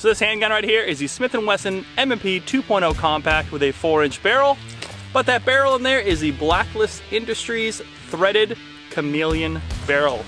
So this handgun right here is the Smith & Wesson M&P 2.0 compact with a 4-inch barrel. But that barrel in there is the Blacklist Industries threaded chameleon barrel.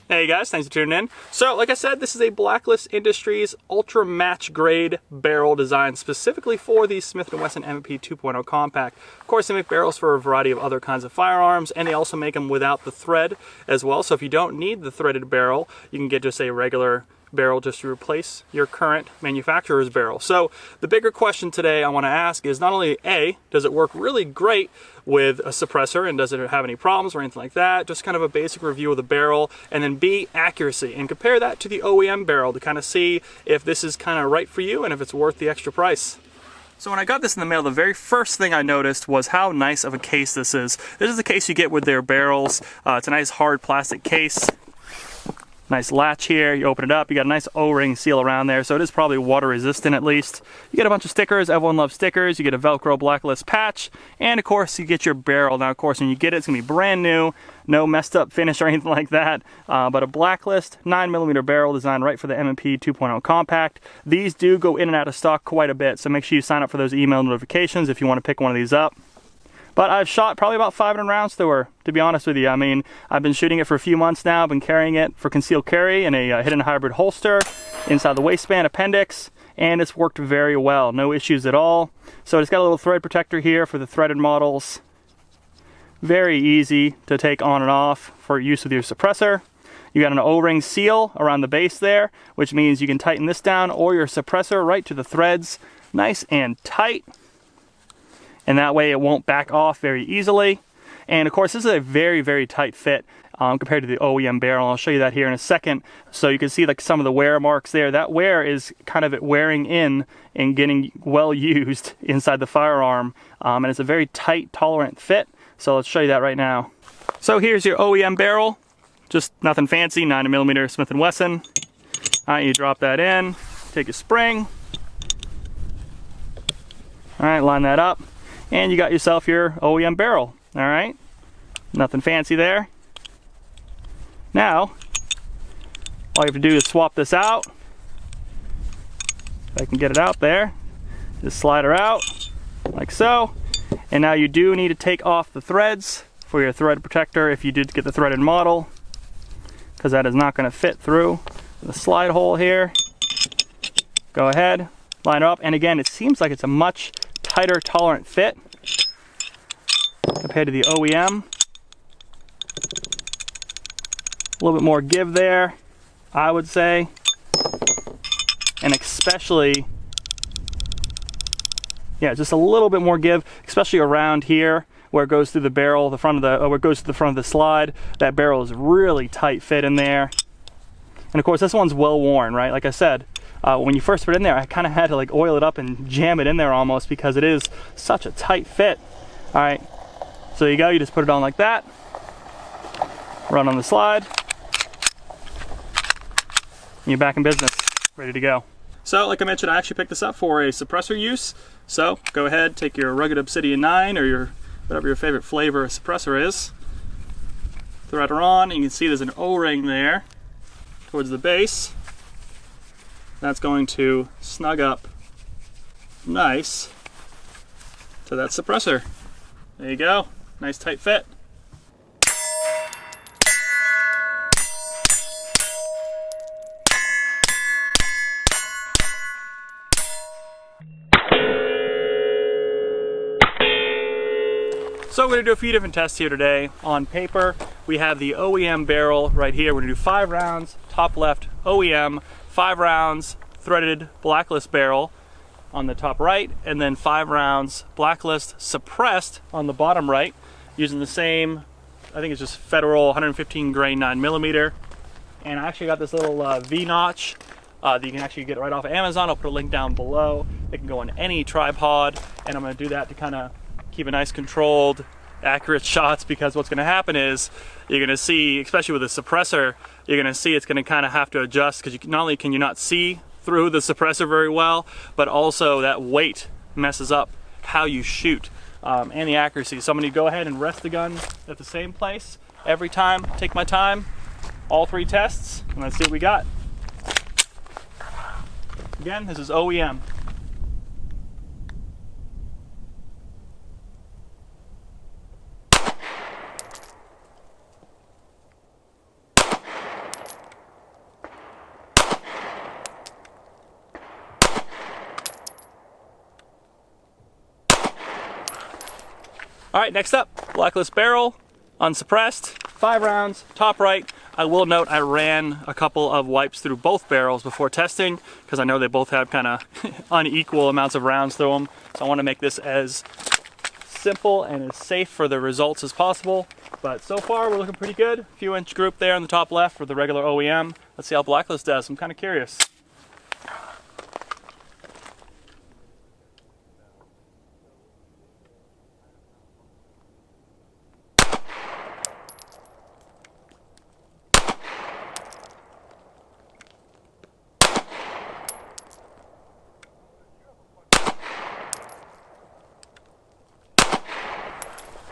Hey guys, thanks for tuning in. So like I said, this is a Blacklist Industries ultra match grade barrel designed specifically for the Smith & Wesson M&P 2.0 compact. Of course, they make barrels for a variety of other kinds of firearms, and they also make them without the thread as well. So if you don't need the threaded barrel, you can get just a regular barrel just to replace your current manufacturer's barrel. So the bigger question today I want to ask is not only A, does it work really great with a suppressor and does it have any problems or anything like that, just kind of a basic review of the barrel, and then B, accuracy, and compare that to the OEM barrel to kind of see if this is kind of right for you and if it's worth the extra price. So when I got this in the mail, the very first thing I noticed was how nice of a case this is. This is the case you get with their barrels. It's a nice hard plastic case. Nice latch here, you open it up, you got a nice O-ring seal around there, so it is probably water resistant at least. You get a bunch of stickers, everyone loves stickers, you get a Velcro Blacklist patch, and of course you get your barrel. Now of course when you get it, it's going to be brand new, no messed up finish or anything like that, but a Blacklist 9mm barrel designed right for the M&P 2.0 compact. These do go in and out of stock quite a bit, so make sure you sign up for those email notifications if you want to pick one of these up. But I've shot probably about 500 rounds through her, to be honest with you. I mean, I've been shooting it for a few months now. I've been carrying it for concealed carry in a hidden hybrid holster inside the waistband appendix, and it's worked very well. No issues at all. So it's got a little thread protector here for the threaded models. Very easy to take on and off for use with your suppressor. You got an O-ring seal around the base there, which means you can tighten this down or your suppressor right to the threads, nice and tight. And that way it won't back off very easily. And of course this is a very, very tight fit compared to the OEM barrel. I'll show you that here in a second. So you can see like some of the wear marks there. That wear is kind of it wearing in and getting well used inside the firearm. And it's a very tight, tolerant fit. So let's show you that right now. So here's your OEM barrel. Just nothing fancy, 9mm Smith & Wesson. All right, you drop that in, take a spring. All right, line that up. And you got yourself your OEM barrel, all right? Nothing fancy there. Now, all you have to do is swap this out. If I can get it out there, just slide her out, like so. And now you do need to take off the threads for your thread protector if you did get the threaded model, because that is not gonna fit through the slide hole here. Go ahead, line her up, and again, it seems like it's a much tighter, tolerant fit compared to the OEM. A little bit more give there, I would say, and especially, yeah, just a little bit more give, especially around here where it goes through the barrel, the front of the, where it goes to the front of the slide. That barrel is really tight fit in there, and of course this one's well worn, right? Like I said. When you first put it in there, I kind of had to like oil it up and jam it in there almost because it is such a tight fit. All right, so there you go, you just put it on like that, run on the slide, and you're back in business, ready to go. So like I mentioned, I actually picked this up for a suppressor use. So go ahead, take your Rugged Obsidian 9 or your whatever your favorite flavor suppressor is, thread her on, and you can see there's an O-ring there towards the base. That's going to snug up nice to that suppressor. There you go, nice tight fit. So we're gonna do a few different tests here today. On paper, we have the OEM barrel right here. We're gonna do 5 rounds, top left OEM, 5 rounds threaded Blacklist barrel on the top right, and then 5 rounds Blacklist suppressed on the bottom right, using the same, I think it's just Federal 115 grain 9mm. And I actually got this little V-notch that you can actually get right off of Amazon. I'll put a link down below. It can go on any tripod, and I'm gonna do that to kind of keep a nice controlled, accurate shots, because what's gonna happen is you're gonna see, especially with the suppressor, you're gonna see it's gonna kind of have to adjust, because not only can you not see through the suppressor very well, but also that weight messes up how you shoot and the accuracy. So I'm gonna go ahead and rest the gun at the same place every time, take my time, all 3 tests, and let's see what we got. Again, this is OEM. All right, next up, Blacklist barrel, unsuppressed, 5 rounds, top right. I will note I ran a couple of wipes through both barrels before testing, because I know they both have kind of unequal amounts of rounds through them. So I want to make this as simple and as safe for the results as possible. But so far we're looking pretty good. A few inch group there on the top left for the regular OEM. Let's see how Blacklist does. I'm kind of curious.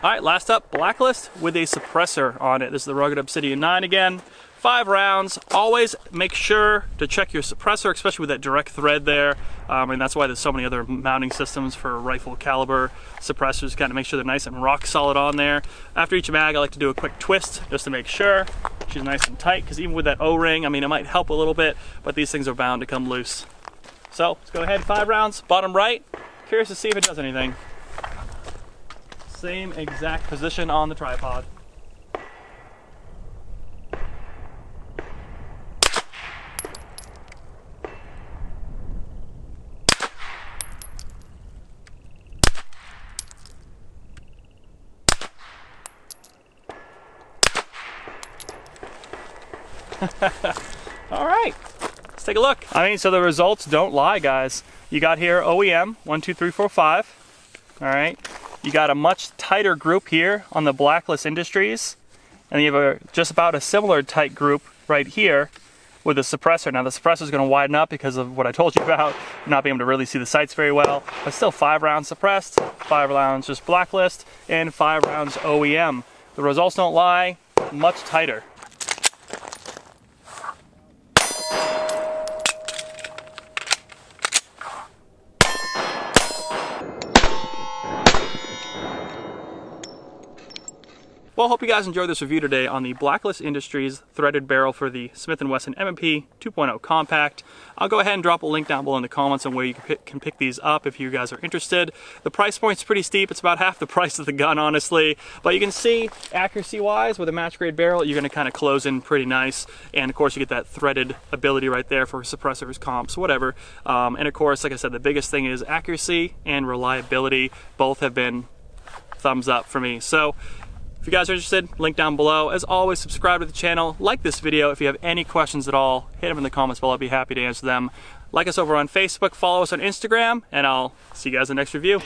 All right, last up, Blacklist with a suppressor on it. This is the Rugged Obsidian 9 again. 5 rounds. Always make sure to check your suppressor, especially with that direct thread there. And that's why there's so many other mounting systems for rifle caliber suppressors. Kind of make sure they're nice and rock solid on there. After each mag, I like to do a quick twist just to make sure she's nice and tight, because even with that O-ring, I mean, it might help a little bit, but these things are bound to come loose. So let's go ahead, 5 rounds, bottom right. Curious to see if it does anything. Same exact position on the tripod. All right, let's take a look. I mean, so the results don't lie, guys. You got here OEM 1, 2, 3, 4, 5. All right. You got a much tighter group here on the Blacklist Industries, and you have just about a similar tight group right here with the suppressor. Now the suppressor is going to widen up because of what I told you about not being able to really see the sights very well, but still 5 rounds suppressed, 5 rounds just Blacklist, and 5 rounds OEM. The results don't lie, much tighter. Well, hope you guys enjoyed this review today on the Blacklist Industries threaded barrel for the Smith & Wesson M&P 2.0 compact. I'll go ahead and drop a link down below in the comments on where you can pick these up if you guys are interested. The price point's pretty steep. It's about half the price of the gun, honestly. But you can see, accuracy-wise, with a match-grade barrel, you're going to kind of close in pretty nice. And, of course, you get that threaded ability right there for suppressors, comps, whatever. And, of course, like I said, the biggest thing is accuracy and reliability. Both have been thumbs up for me. So, if you guys are interested, link down below. As always, subscribe to the channel, like this video. If you have any questions at all, hit them in the comments below. I'll be happy to answer them. Like us over on Facebook, follow us on Instagram, and I'll see you guys in the next review.